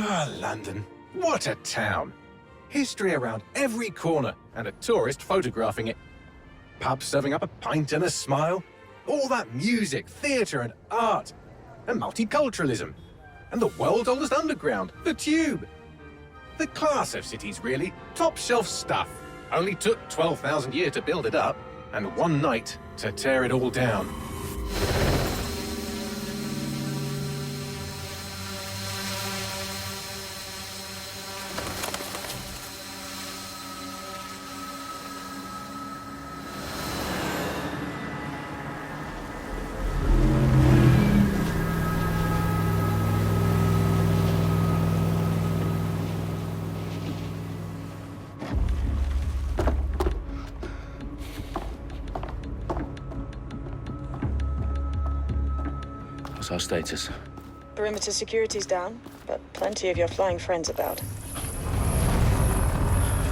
Ah, London. What a town. History around every corner, and a tourist photographing it. Pubs serving up a pint and a smile. All that music, theatre and art. And multiculturalism. And the world's oldest underground, the Tube. The class of cities, really. Top shelf stuff. Only took 12,000 years to build it up, and one night to tear it all down. What's our status? Perimeter security's down, but plenty of your flying friends about.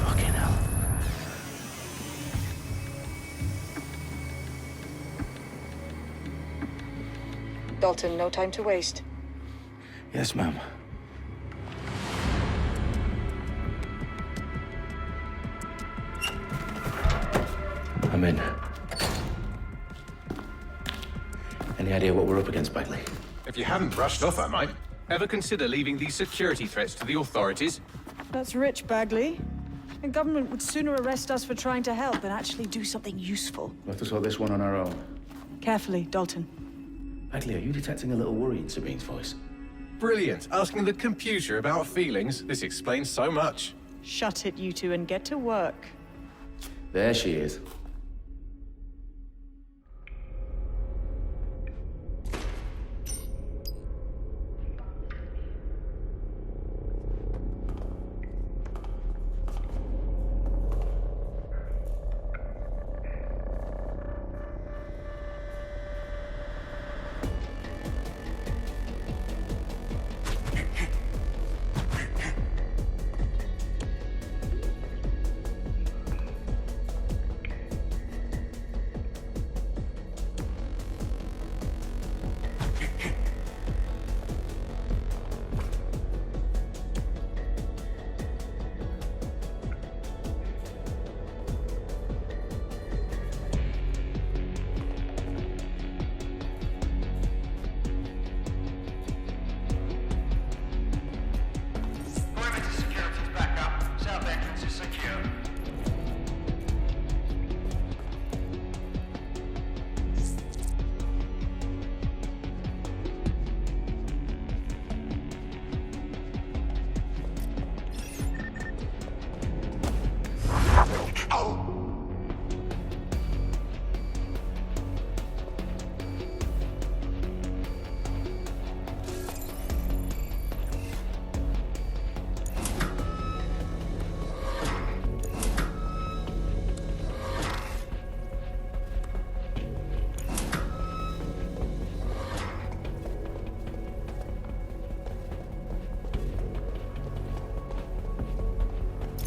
Fucking hell. Dalton, no time to waste. Yes, ma'am. I'm in. Any idea what we're up against, Bagley? If you hadn't brushed off, I might. Ever consider leaving these security threats to the authorities? That's rich, Bagley. The government would sooner arrest us for trying to help than actually do something useful. We'll have to sort this one on our own. Carefully, Dalton. Bagley, are you detecting a little worry in Sabine's voice? Brilliant. Asking the computer about feelings. This explains so much. Shut it, you two, and get to work. There she is.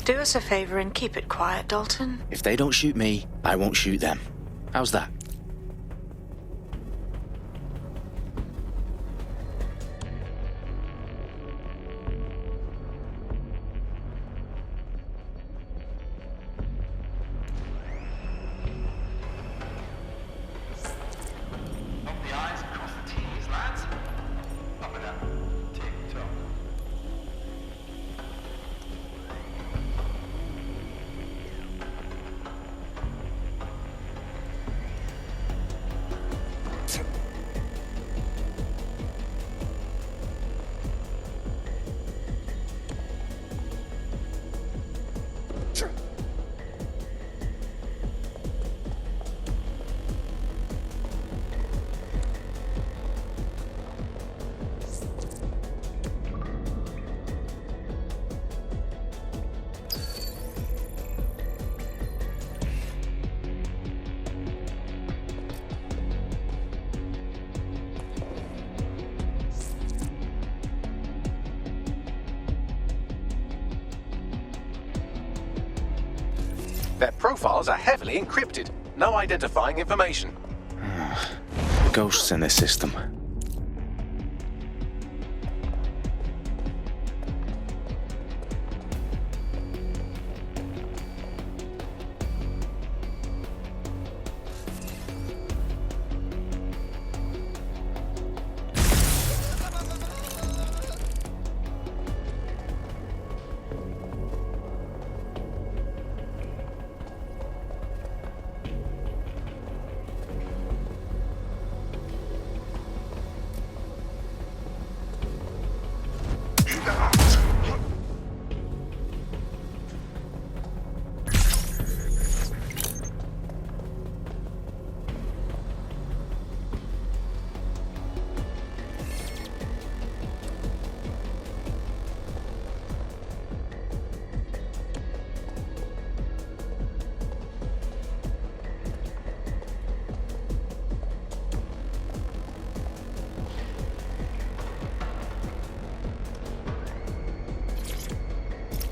Do us a favor and keep it quiet, Dalton. If they don't shoot me, I won't shoot them. How's that? Their profiles are heavily encrypted. No identifying information. Ghosts in this system.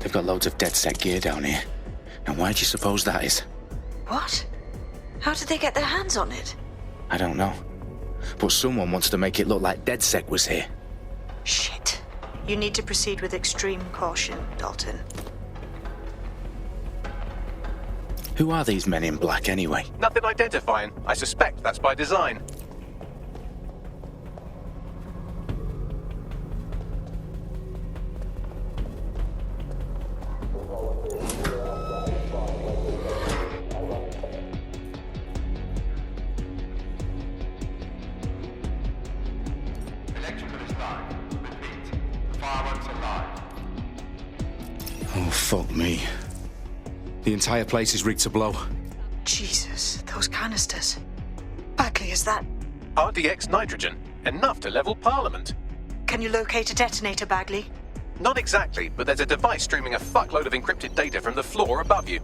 They've got loads of DedSec gear down here. And why do you suppose that is? What? How did they get their hands on it? I don't know. But someone wants to make it look like DedSec was here. Shit. You need to proceed with extreme caution, Dalton. Who are these men in black anyway? Nothing identifying. I suspect that's by design. Oh, fuck me. The entire place is rigged to blow. Jesus, those canisters. Bagley, is that... RDX nitrogen. Enough to level Parliament. Can you locate a detonator, Bagley? Not exactly, but there's a device streaming a fuckload of encrypted data from the floor above you.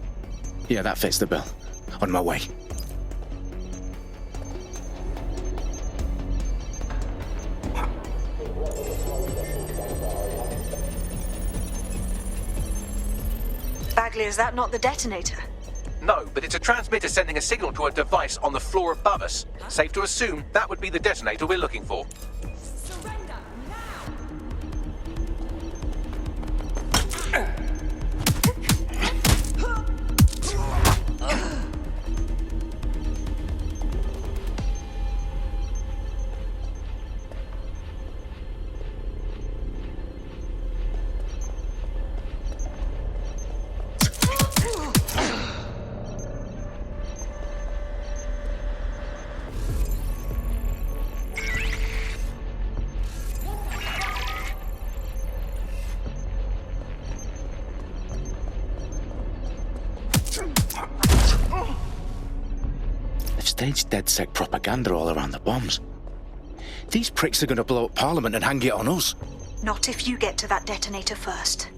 Yeah, that fits the bill. On my way. Bagley, is that not the detonator? No, but it's a transmitter sending a signal to a device on the floor above us. Safe to assume that would be the detonator we're looking for. Surrender now! They've staged DedSec propaganda all around the bombs. These pricks are going to blow up Parliament and hang it on us. Not if you get to that detonator first.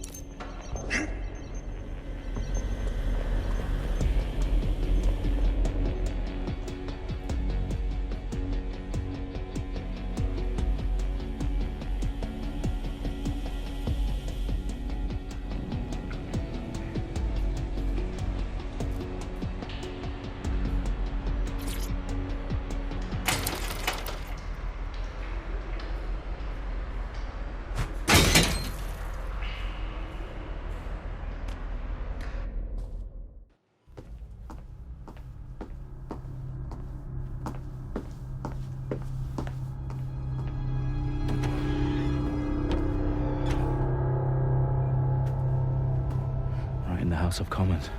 Right in the House of Commons.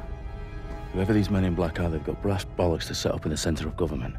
Whoever these men in black are, they've got brass bollocks to set up in the centre of government.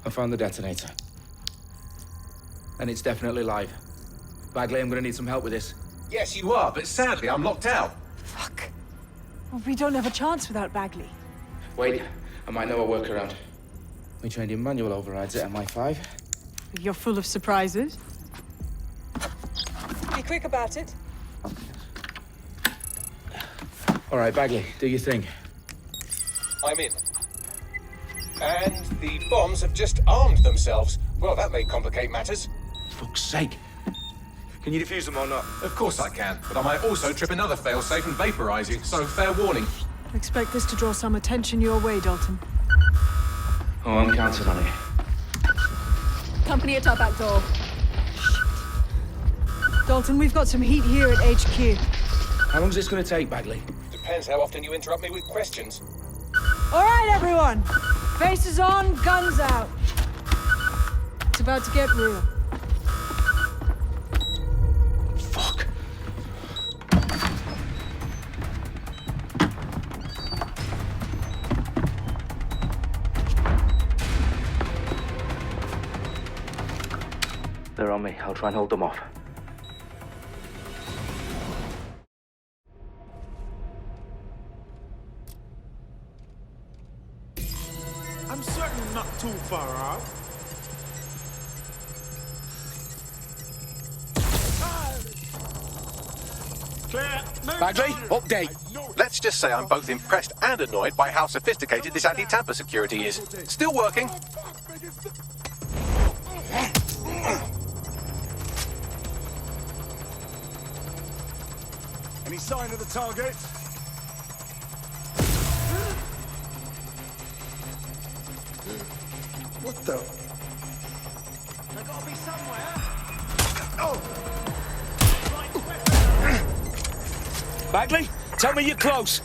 I found the detonator. And it's definitely live. Bagley, I'm gonna need some help with this. Yes, you are, but sadly I'm locked out. Fuck. Well, we don't have a chance without Bagley. Wait, I might know a workaround. We trained in manual overrides at MI5. You're full of surprises. Be quick about it. All right, Bagley, do your thing. I'm in. And the bombs have just armed themselves. Well, that may complicate matters. Fuck's sake. Can you defuse them or not? Of course I can, but I might also trip another failsafe and vaporize you, so fair warning. Expect this to draw some attention your way, Dalton. Oh, I'm counting on it. Company at our back door. Shit. Dalton, we've got some heat here at HQ. How long's this gonna take, Bagley? Depends how often you interrupt me with questions. All right, everyone. Faces on, guns out. It's about to get real. Fuck. on me. I'll try and hold them off. I'm certain not too far out. Clear. Bagley, update. Let's just say I'm both impressed and annoyed by how sophisticated this anti-tamper security is. Still working. Any sign of the target? What the? They gotta be somewhere. Oh! Bagley, tell me you're close.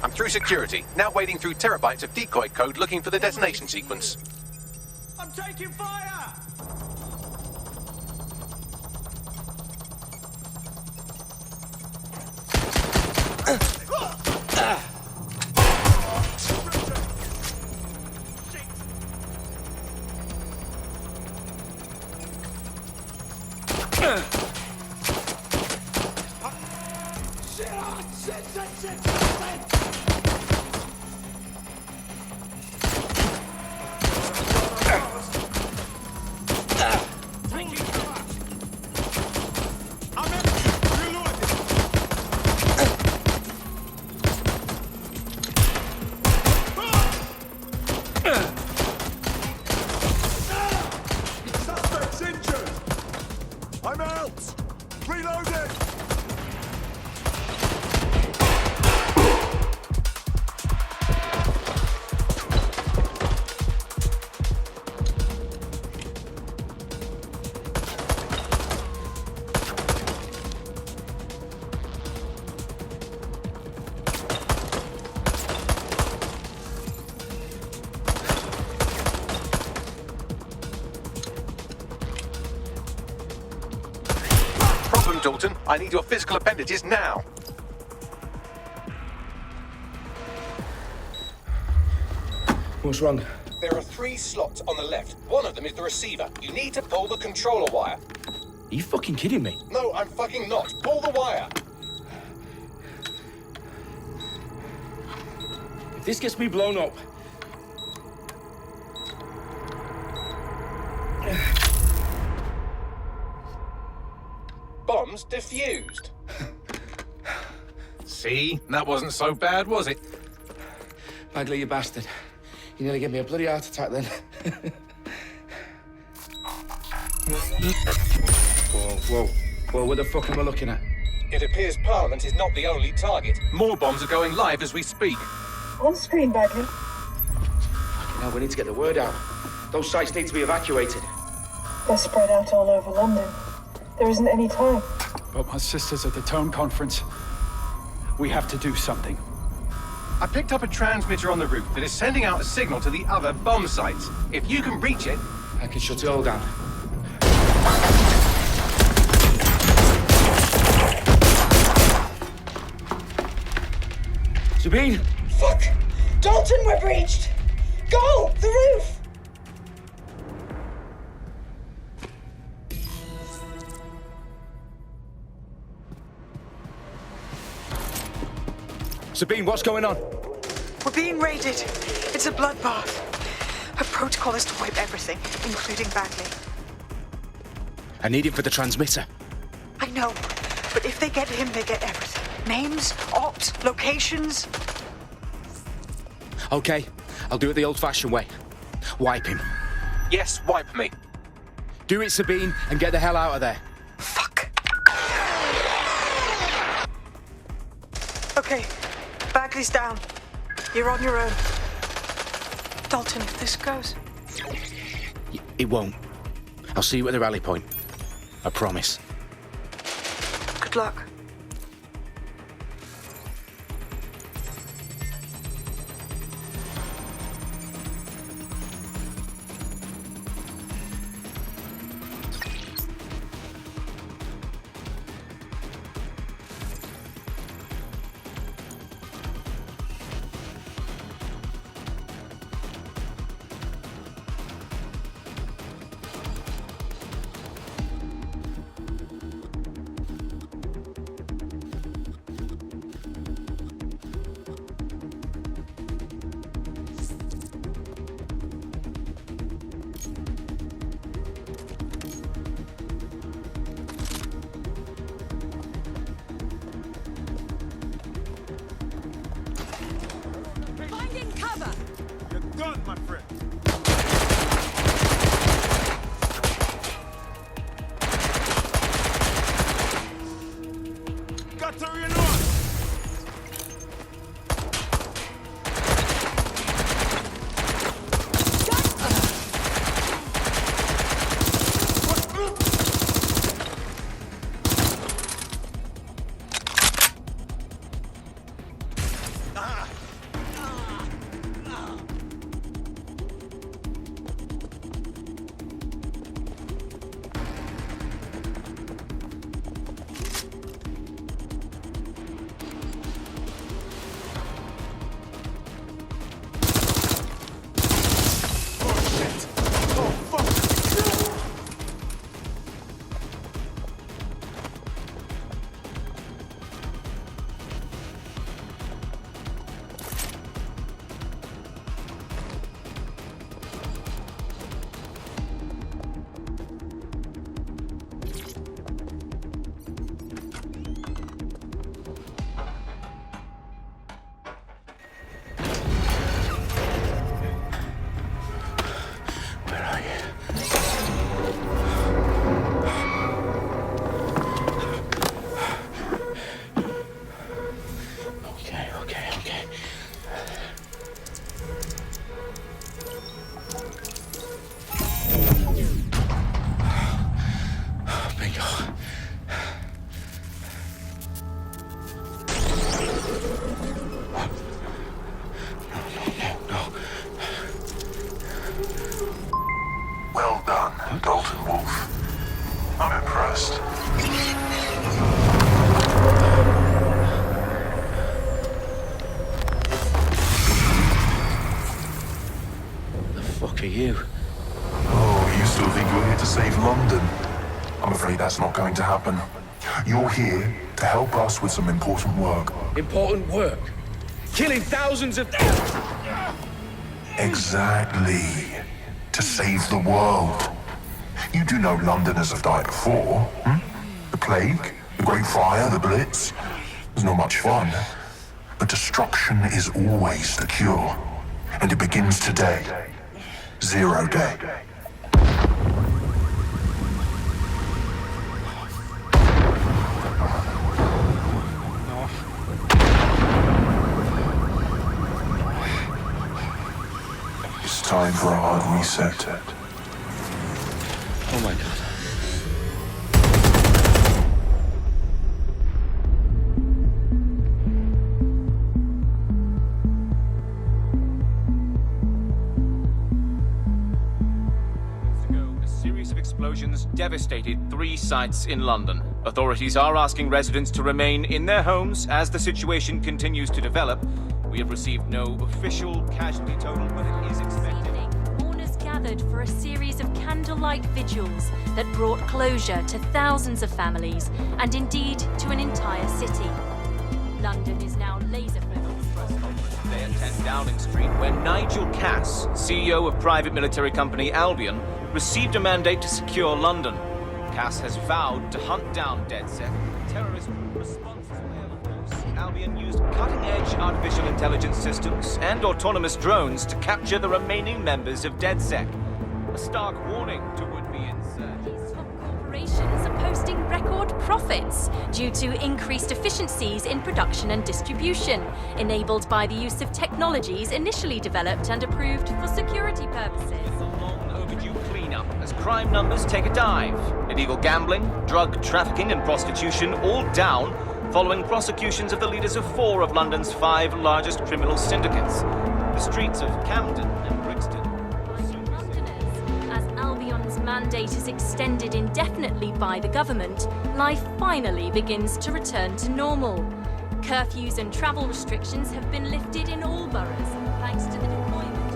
I'm through security, now wading through terabytes of decoy code looking for the detonation sequence. I'm taking fire! Suspect's injured! I'm out! Reloading! Problem, Dalton. I need your physical appendages now. What's wrong? There are 3 slots on the left. One of them is the receiver. You need to pull the controller wire. Are you fucking kidding me? No, I'm fucking not. Pull the wire. If this gets me blown up... Bombs defused. See? That wasn't so bad, was it? Bagley, you bastard. You nearly gave me a bloody heart attack then. Whoa, what the fuck am I looking at? It appears Parliament is not the only target. More bombs are going live as we speak. On screen, Bagley. Now we need to get the word out. Those sites need to be evacuated. They're spread out all over London. There isn't any time. But my sister's at the town conference. We have to do something. I picked up a transmitter on the roof that is sending out a signal to the other bomb sites. If you can reach it... I can shut it all down. Sabine! Fuck! Dalton, we're breached! Go! The roof! Sabine, what's going on? We're being raided. It's a bloodbath. Her protocol is to wipe everything, including Bagley. I need him for the transmitter. I know, but if they get him, they get everything. Names, ops, locations. Okay, I'll do it the old-fashioned way. Wipe him. Yes, wipe me. Do it, Sabine, and get the hell out of there. Fuck. Okay, Bagley's down. You're on your own. Dalton, if this goes... It won't. I'll see you at the rally point. I promise. Good luck. battery lost. Well done, Dalton Wolf. I'm impressed. The fuck are you? Oh, you still think you're here to save London? I'm afraid that's not going to happen. You're here to help us with some important work. Important work. Killing thousands of... Exactly. To save the world. You do know Londoners have died before, hmm? The plague, the Great Fire, the Blitz. It's not much fun. But destruction is always the cure. And it begins today. 0 day. It's time for a hard reset. Oh my god. A series of explosions devastated 3 sites in London. Authorities are asking residents to remain in their homes as the situation continues to develop. We have received no official casualty total, but it is expected. Mourners gathered for a series of candlelight vigils that brought closure to thousands of families and indeed to an entire city. London is now laser-focused. Today at 10 Downing Street, where Nigel Cass, CEO of private military company Albion, received a mandate to secure London. Cass has vowed to hunt down DedSec, terrorist response to air force. Albion used cutting-edge artificial intelligence systems and autonomous drones to capture the remaining members of DedSec. A stark warning to would-be insurgents. These top corporations are posting record profits due to increased efficiencies in production and distribution, enabled by the use of technologies initially developed and approved for security purposes. Overdue cleanup as crime numbers take a dive. Illegal gambling, drug trafficking and prostitution all down following prosecutions of the leaders of 4 of London's 5 largest criminal syndicates. The streets of Camden and Brixton. Londoners, as Albion's mandate is extended indefinitely by the government, life finally begins to return to normal. Curfews and travel restrictions have been lifted in all boroughs, thanks to the deployment of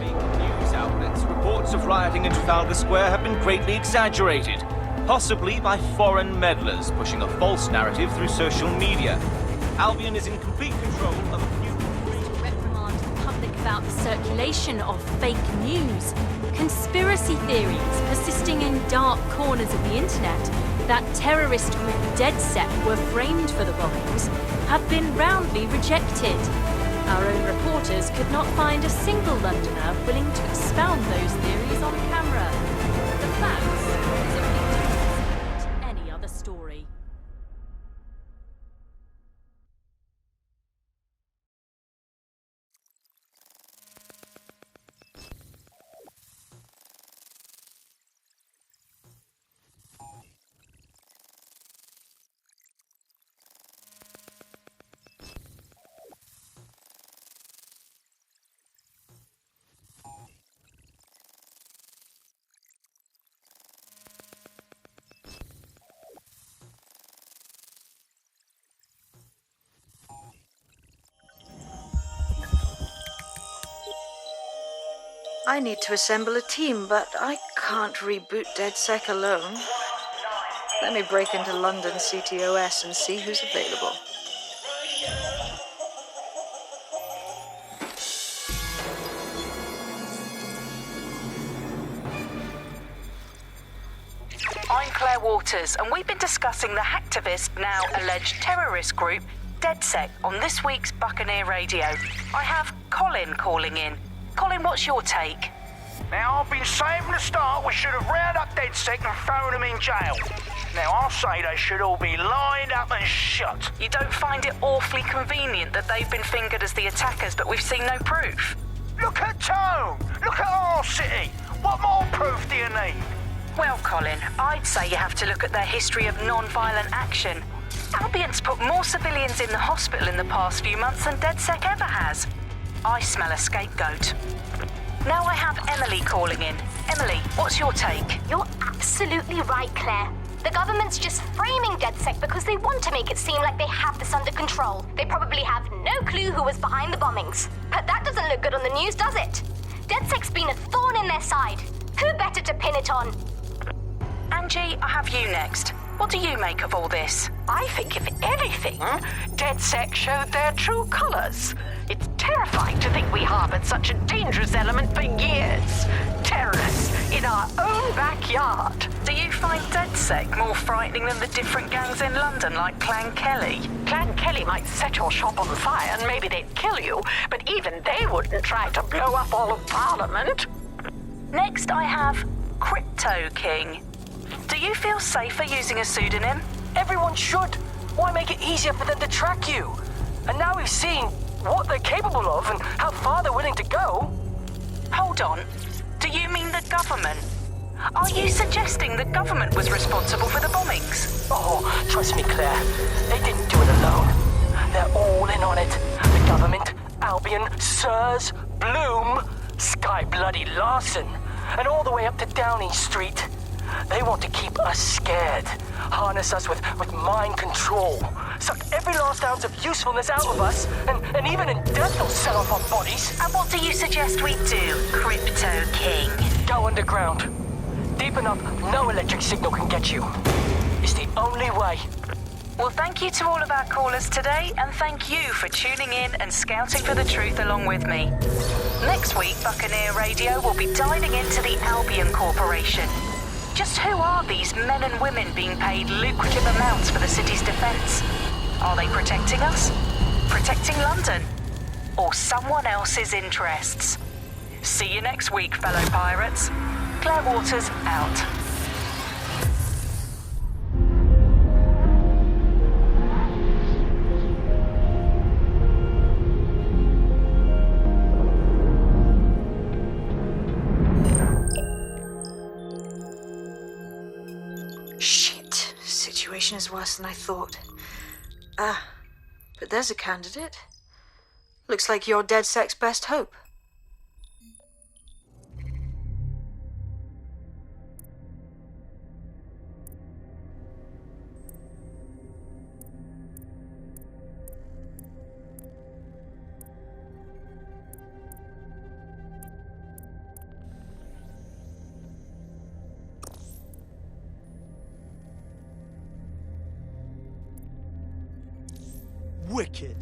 News outlets, reports of rioting in Trafalgar Square have been greatly exaggerated, possibly by foreign meddlers pushing a false narrative through social media. Albion is in complete control of a few... to reprimand the public about the circulation of fake news, conspiracy theories persisting in dark corners of the internet that terrorist group DedSec were framed for the bombings have been roundly rejected. Our own reporters could not find a single Londoner willing to expound those theories on camera. The facts simply don't support any other story. I need to assemble a team, but I can't reboot DedSec alone. Let me break into London CTOS and see who's available. I'm Claire Waters, and we've been discussing the hacktivist, now alleged terrorist group, DedSec, on this week's Buccaneer Radio. I have Colin calling in. Colin, what's your take? Now, I've been saying from the start we should have rounded up DedSec and thrown them in jail. Now, I'll say they should all be lined up and shot. You don't find it awfully convenient that they've been fingered as the attackers, but we've seen no proof? Look at Tone! Look at our city! What more proof do you need? Well, Colin, I'd say you have to look at their history of non-violent action. Albion's put more civilians in the hospital in the past few months than DedSec ever has. I smell a scapegoat. Now I have Emily calling in. Emily, what's your take? You're absolutely right, Claire. The government's just framing DedSec because they want to make it seem like they have this under control. They probably have no clue who was behind the bombings. But that doesn't look good on the news, does it? DedSec's been a thorn in their side. Who better to pin it on? Angie, I have you next. What do you make of all this? I think, if anything, DedSec showed their true colors. It's terrifying to think we harbored such a dangerous element for years. Terrorists in our own backyard. Do you find DedSec more frightening than the different gangs in London, like Clan Kelly? Clan Kelly might set your shop on fire and maybe they'd kill you, but even they wouldn't try to blow up all of Parliament. Next, I have Crypto King. Do you feel safer using a pseudonym? Everyone should. Why make it easier for them to track you? And now we've seen what they're capable of and how far they're willing to go. Hold on. Do you mean the government? Are you suggesting the government was responsible for the bombings? Oh, trust me, Claire. They didn't do it alone. They're all in on it. The government, Albion, Sirs, Bloom, Sky Bloody Larson, and all the way up to Downing Street. They want to keep us scared, harness us with mind control, suck every last ounce of usefulness out of us, and even in death they'll sell off our bodies. And what do you suggest we do, Crypto King? Go underground. Deep enough, no electric signal can get you. It's the only way. Well, thank you to all of our callers today, and thank you for tuning in and scouting for the truth along with me. Next week, Buccaneer Radio will be diving into the Albion Corporation. Just who are these men and women being paid lucrative amounts for the city's defence? Are they protecting us? Protecting London? Or someone else's interests? See you next week, fellow pirates. Claire Waters, out. Situation is worse than I thought. But there's a candidate. Looks like you're DedSec's best hope. Wicked.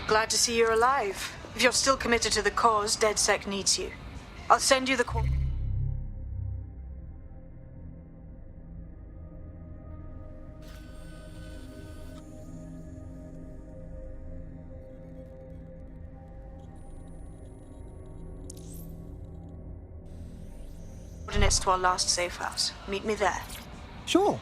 Glad to see you're alive. If you're still committed to the cause, DedSec needs you. I'll send you the call. minutes to our last safe house. Meet me there. Sure.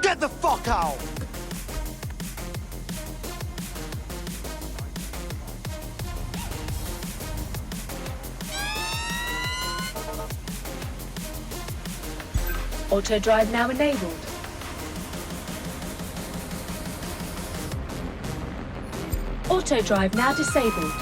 Get the fuck out! Auto drive now enabled. Auto drive now disabled.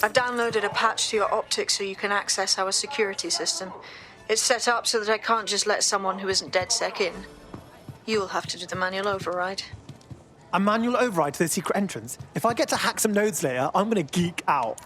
I've downloaded a patch to your optics so you can access our security system. It's set up so that I can't just let someone who isn't DedSec in. You'll have to do the manual override. A manual override to the secret entrance? If I get to hack some nodes later, I'm gonna geek out.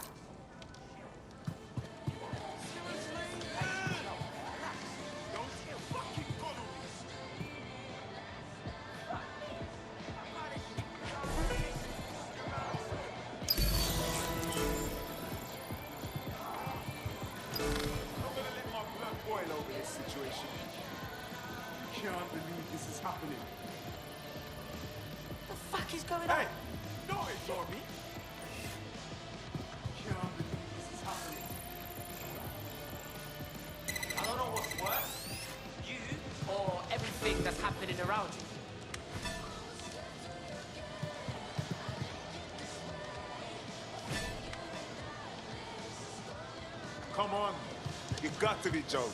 Hey! Don't ignore me! Can't believe this is come on. You got to be joking.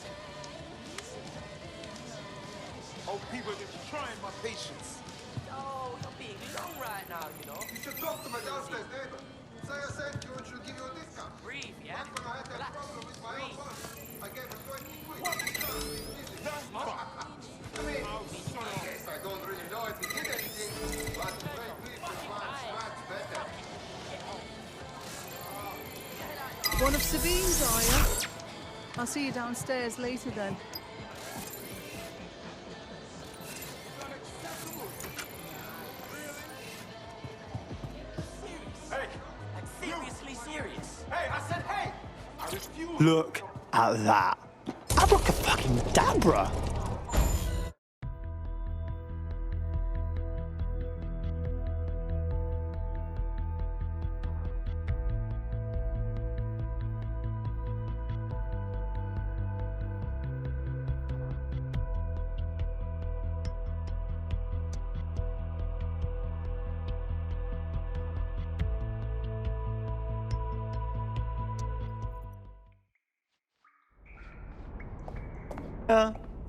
Oh, people are just trying my patience. Oh, you're being long right now, you know. You should talk to my downstairs neighbor. Say I sent you and she'll give you a discount. Breathe, yeah? Back when I had that problem with my own boss, I gave her 20 quid. That's fine. I mean, I guess I don't really know if he did anything, but the great beef is much better. One of Sabine's, are you? I'll see you downstairs later then. Hey, Seriously serious. hey, I said hey. I refuse. Look at that. Abracadabra.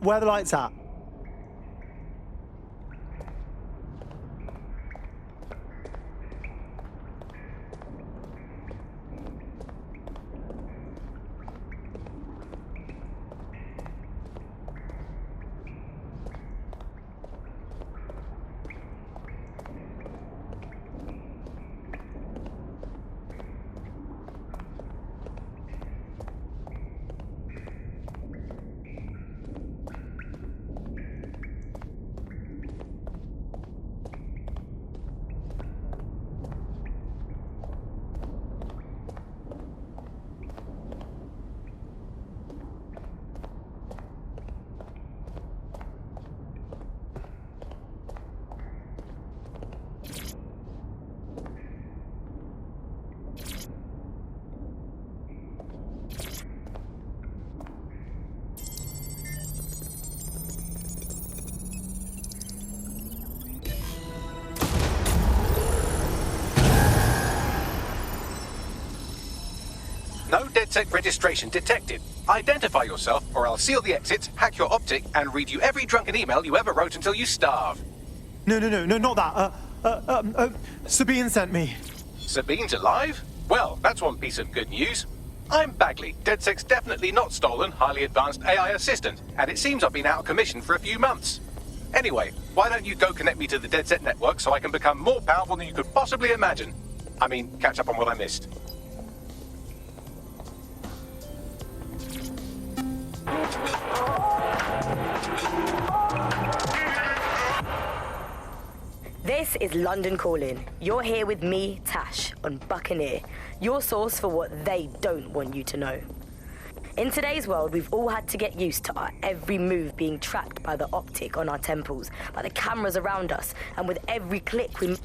Where are the lights at? No DedSec registration detected. Identify yourself, or I'll seal the exits, hack your optic, and read you every drunken email you ever wrote until you starve. No, not that. Sabine sent me. Sabine's alive? Well, that's one piece of good news. I'm Bagley, DedSec's definitely not stolen, highly advanced AI assistant, and it seems I've been out of commission for a few months. Anyway, why don't you go connect me to the DedSec network so I can become more powerful than you could possibly imagine? I mean, catch up on what I missed. This is London Calling. You're here with me, Tash, on Buccaneer, your source for what they don't want you to know. In today's world, we've all had to get used to our every move being tracked by the optic on our temples, by the cameras around us, and with every click we...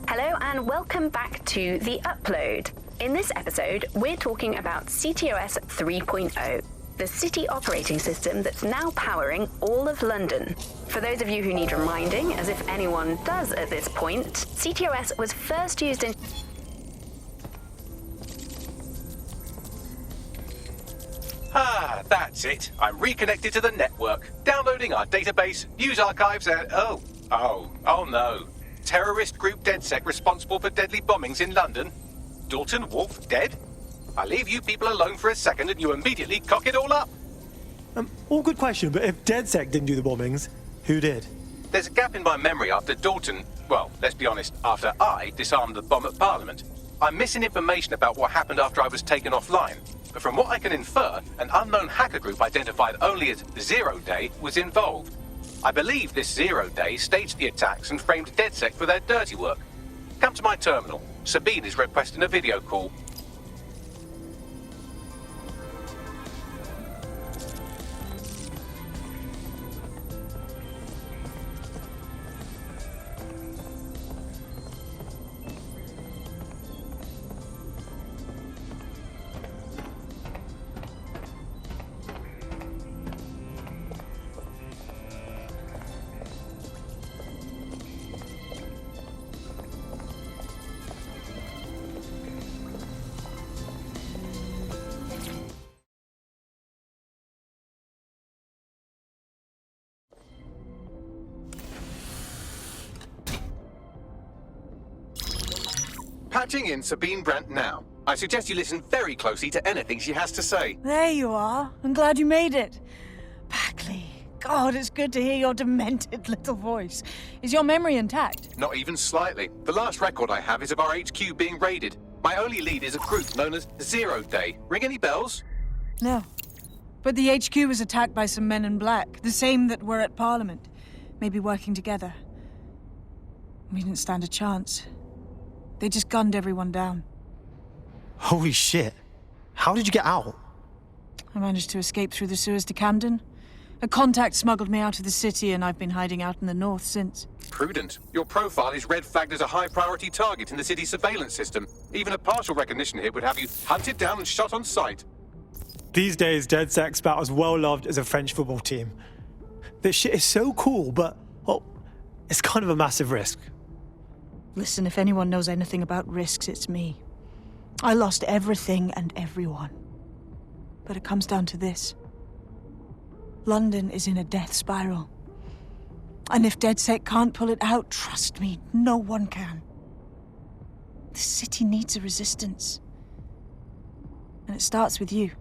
Hello and welcome back to The Upload. In this episode, we're talking about CTOS 3.0, the city operating system that's now powering all of London. For those of you who need reminding, as if anyone does at this point, CTOS was first used in... Ah, that's it. I'm reconnected to the network, downloading our database, news archives, and... Oh no. Terrorist group DedSec responsible for deadly bombings in London? Dalton Wolf dead? I leave you people alone for a second and you immediately cock it all up. All good question, but if DedSec didn't do the bombings, who did? There's a gap in my memory after Dalton... Well, let's be honest, after I disarmed the bomb at Parliament. I'm missing information about what happened after I was taken offline. But from what I can infer, an unknown hacker group identified only as Zero Day was involved. I believe this Zero Day staged the attacks and framed DedSec for their dirty work. Come to my terminal. Sabine is requesting a video call. Patching in Sabine Brandt now. I suggest you listen very closely to anything she has to say. There you are. I'm glad you made it. Backley. God, it's good to hear your demented little voice. Is your memory intact? Not even slightly. The last record I have is of our HQ being raided. My only lead is a group known as Zero Day. Ring any bells? No. But the HQ was attacked by some men in black, the same that were at Parliament. Maybe working together. We didn't stand a chance. They just gunned everyone down. Holy shit. How did you get out? I managed to escape through the sewers to Camden. A contact smuggled me out of the city, and I've been hiding out in the north since. Prudent. Your profile is red flagged as a high-priority target in the city's surveillance system. Even a partial recognition hit would have you hunted down and shot on sight. These days, DedSec's about as well loved as a French football team. This shit is so cool, but, well, it's kind of a massive risk. Listen, if anyone knows anything about risks, it's me. I lost everything and everyone. But it comes down to this. London is in a death spiral. And if DedSec can't pull it out, trust me, no one can. The city needs a resistance. And it starts with you.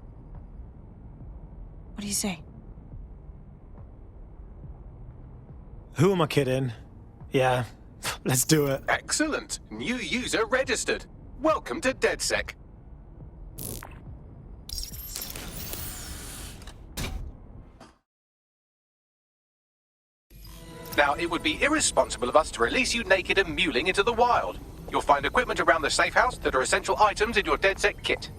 What do you say? Who am I kidding? Yeah, let's do it. Excellent. New user registered. Welcome to DedSec. Now, it would be irresponsible of us to release you naked and mewling into the wild. You'll find equipment around the safe house that are essential items in your DedSec kit.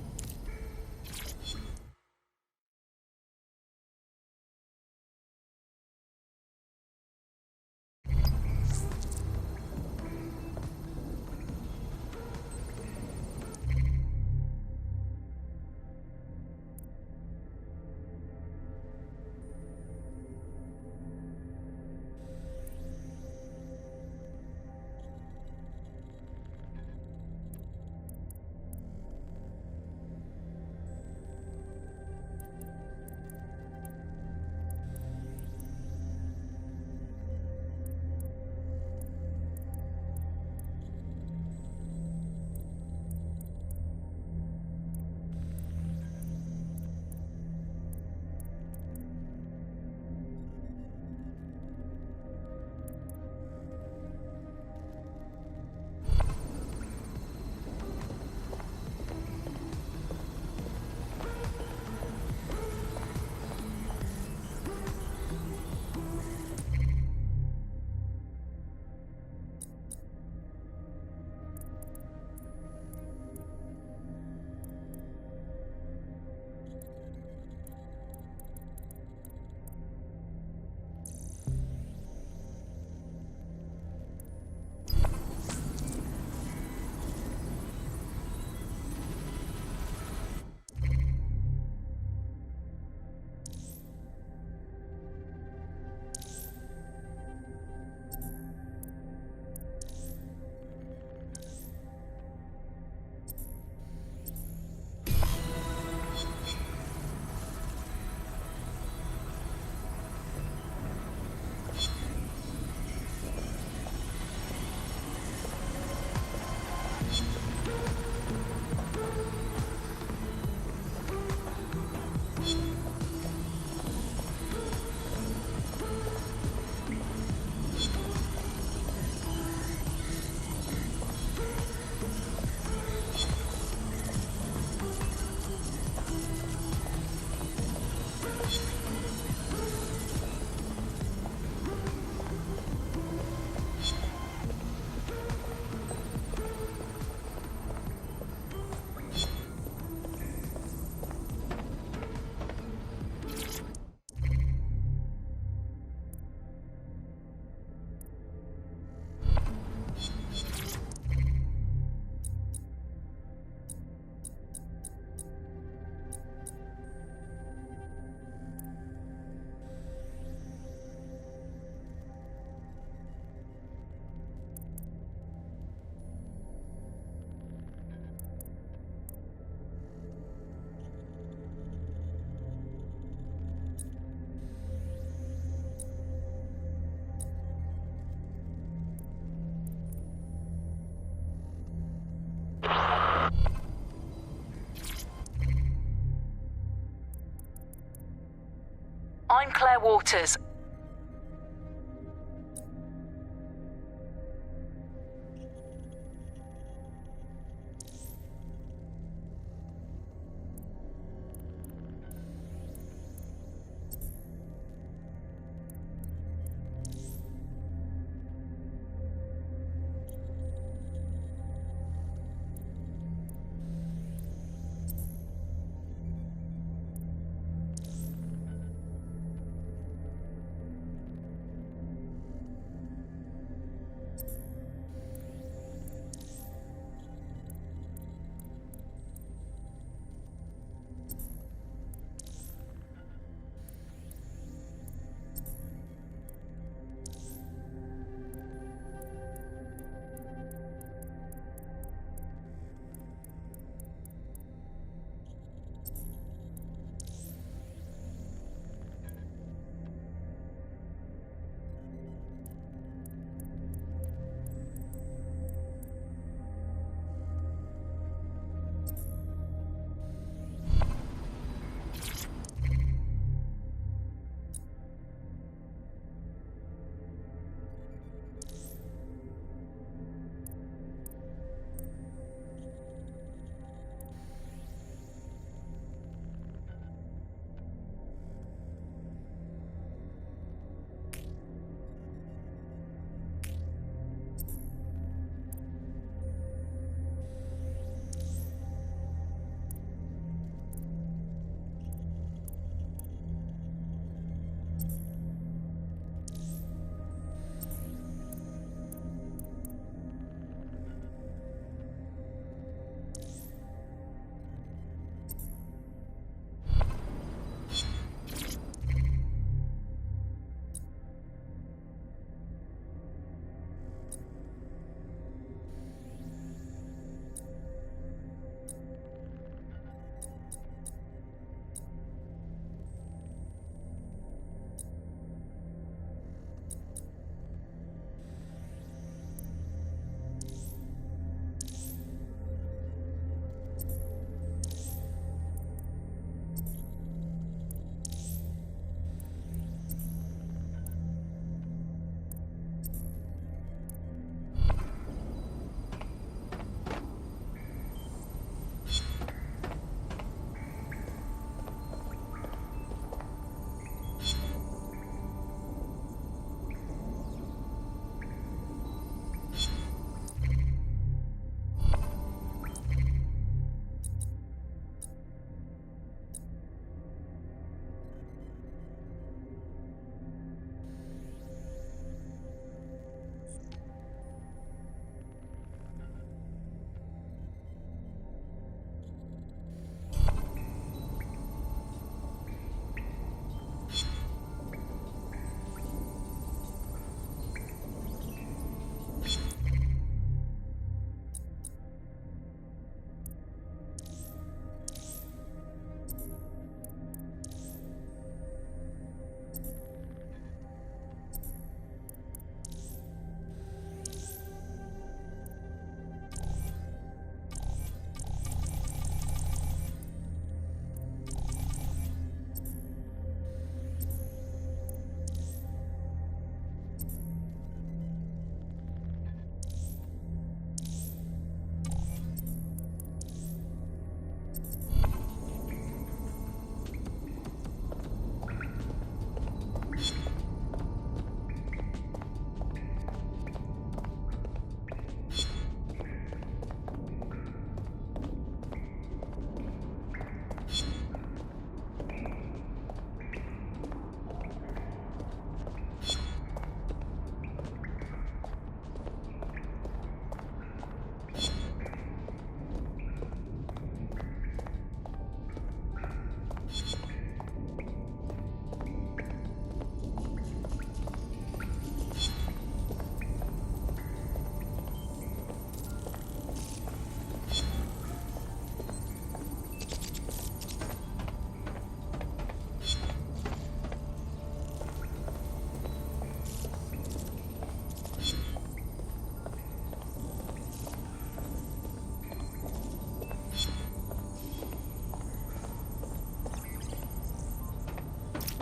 I'm Claire Waters.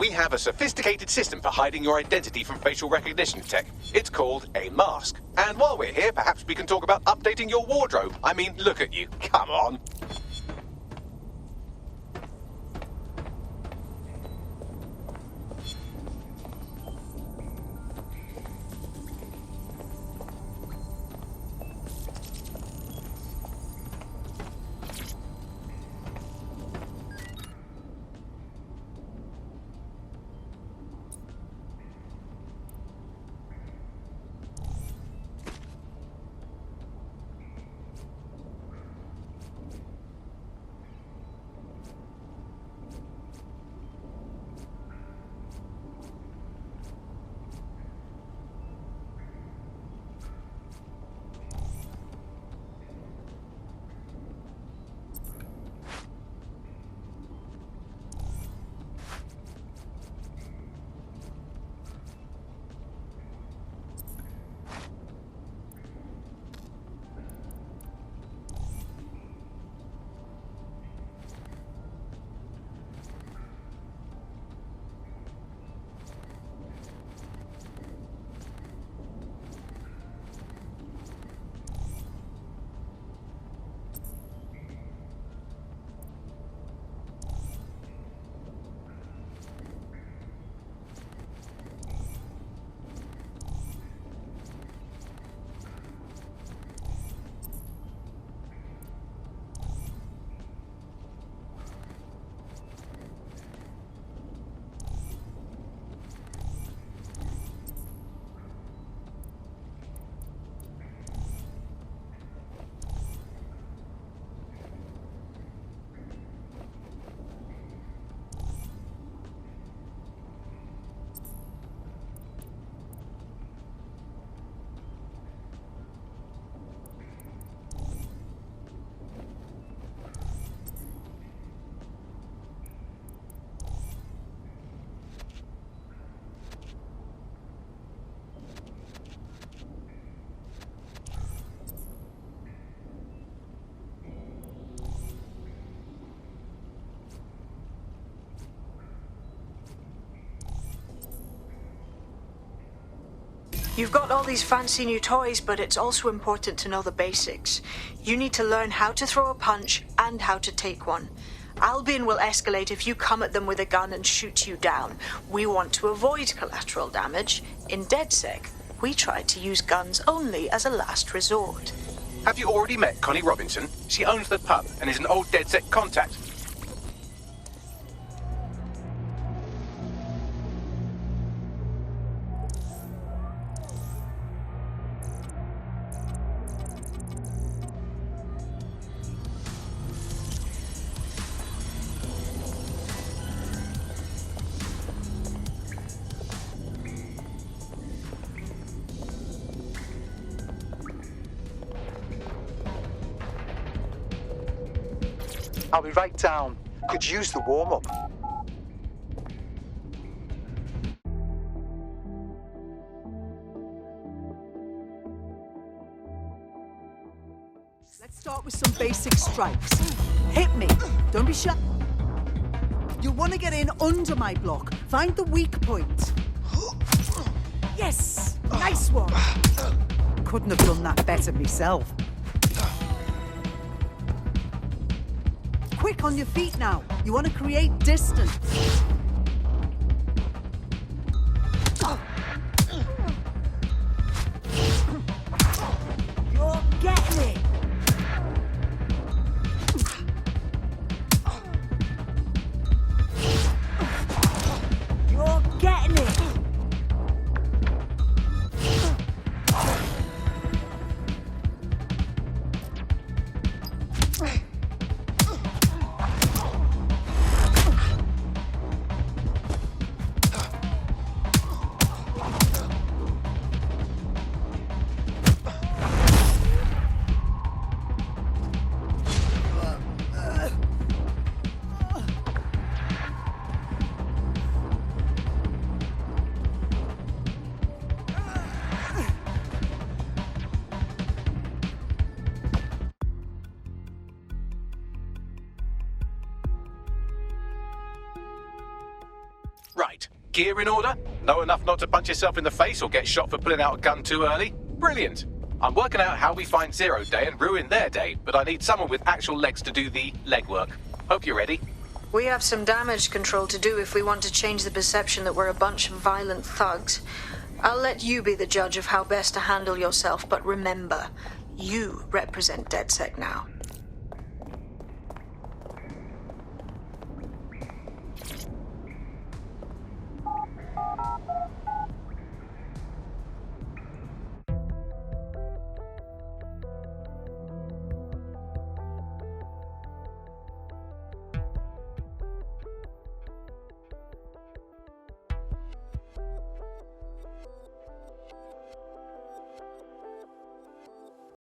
We have a sophisticated system for hiding your identity from facial recognition tech. It's called a mask. And while we're here, perhaps we can talk about updating your wardrobe. I mean, look at you. Come on. You've got all these fancy new toys, but it's also important to know the basics. You need to learn how to throw a punch and how to take one. Albion will escalate if you come at them with a gun and shoot you down. We want to avoid collateral damage. In DedSec, we try to use guns only as a last resort. Have you already met Connie Robinson? She owns the pub and is an old DedSec contact. I'll be right down. Could use the warm-up. Let's start with some basic strikes. Hit me. Don't be shy. You'll want to get in under my block. Find the weak point. Yes! Nice one. Couldn't have done that better myself. Quick on your feet now. You want to create distance. You're getting it. You're getting it. gear in order? Know enough not to punch yourself in the face or get shot for pulling out a gun too early? Brilliant. I'm working out how we find Zero Day and ruin their day, but I need someone with actual legs to do the legwork. Hope you're ready. We have some damage control to do if we want to change the perception that we're a bunch of violent thugs. I'll let you be the judge of how best to handle yourself, but remember, you represent DedSec now.